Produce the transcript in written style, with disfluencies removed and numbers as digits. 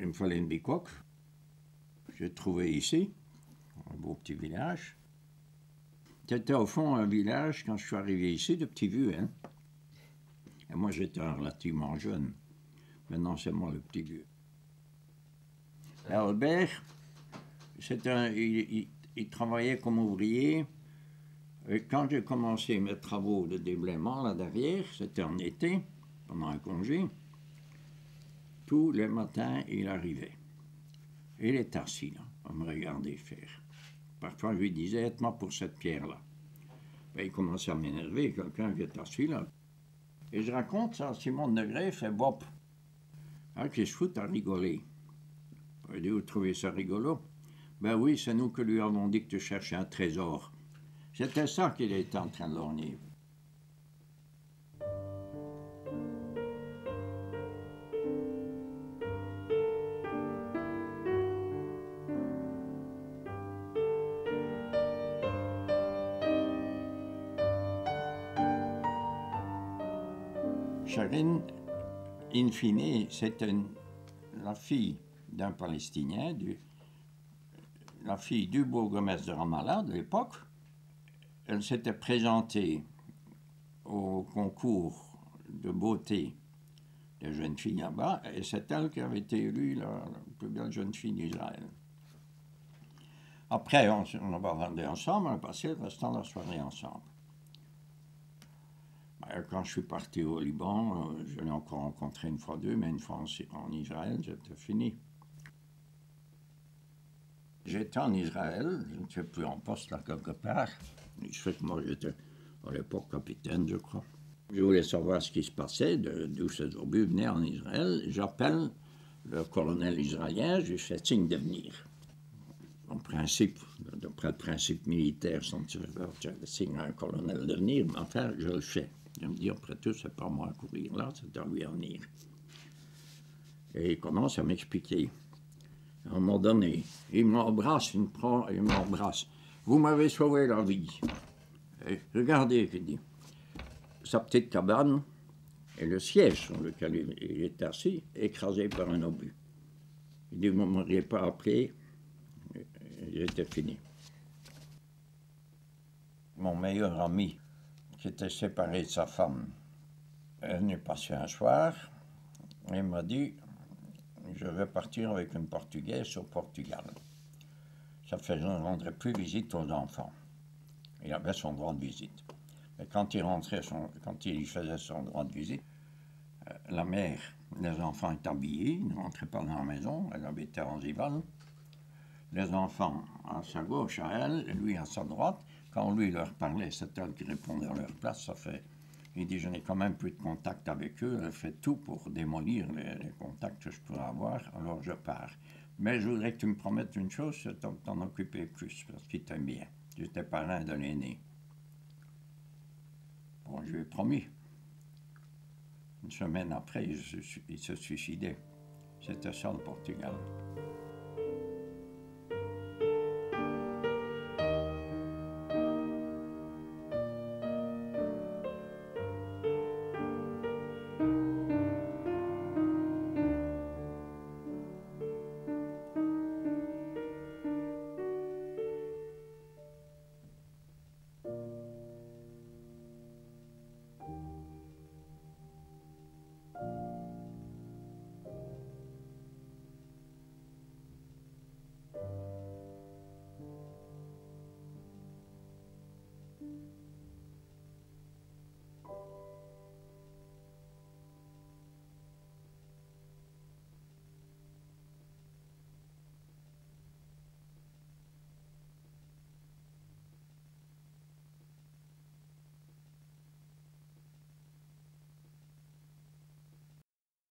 me fallait une bicoque. J'ai trouvé ici, un beau petit village. C'était au fond un village, quand je suis arrivé ici, de petit vieux, hein. Et moi, j'étais relativement jeune. Maintenant, c'est moi le petit vieux. Et Albert, il travaillait comme ouvrier. Et quand j'ai commencé mes travaux de déblaiement là derrière, c'était en été, pendant un congé, tous les matins, il arrivait. Et il était assis là, à me regarder faire. Parfois, je lui disais, aide-moi pour cette pierre-là. Ben, il commençait à m'énerver, quelqu'un qui est assis là. Et je raconte ça à Simon Degré, il fait Bob. Ah, qu'il se fout à rigoler. Il dit, vous trouvez ça rigolo? Ben oui, c'est nous que lui avons dit que tu cherchais un trésor. C'était ça qu'il était en train de lorgner. Sharin, in fine, c'était la fille d'un Palestinien, la fille du bourgmestre de Ramallah de l'époque. Elle s'était présentée au concours de beauté des jeunes filles là-bas, et c'est elle qui avait été élue la plus belle jeune fille d'Israël. Après, on a bavardé ensemble, on a passé le restant de la soirée ensemble. Quand je suis parti au Liban, je l'ai encore rencontré une fois deux, mais une fois en Israël, c'était fini. J'étais en Israël, je ne sais plus, en poste là quelque part. Je sais que moi j'étais à l'époque capitaine, je crois. Je voulais savoir ce qui se passait, d'où ces obus venaient en Israël. J'appelle le colonel israélien, je lui fais signe de venir. En principe, d'après le principe militaire, si tu fais signe à un colonel de venir, mais enfin, je le fais. Je me dis, après tout, c'est pas moi à courir là, c'est à lui à venir. Et il commence à m'expliquer. À un moment donné, il m'embrasse, il m'embrasse. Vous m'avez sauvé la vie. Et regardez, il dit, sa petite cabane et le siège sur lequel il est assis, écrasé par un obus. Il dit, vous ne m'auriez pas appelé, j'étais fini. Mon meilleur ami, qui était séparé de sa femme, est venu passer un soir et m'a dit, je vais partir avec une Portugaise au Portugal. Ça fait que je ne rendrai plus visite aux enfants. Il avait son droit de visite. Et quand il faisait son droit de visite, la mère, les enfants étaient habillés, ils ne rentraient pas dans la maison, elle habitait en Zival. Les enfants à sa gauche, à elle, et lui à sa droite. Quand lui leur parlait, c'est elle qui répondait à leur place. Ça fait, il dit, je n'ai quand même plus de contact avec eux, elle fait tout pour démolir les contacts que je pourrais avoir, alors je pars. Mais je voudrais que tu me promettes une chose, c'est de t'en occuper plus, parce qu'il t'aime bien. J'étais parrain de l'aîné. Bon, je lui ai promis. Une semaine après, il se suicidait. C'était ça le Portugal.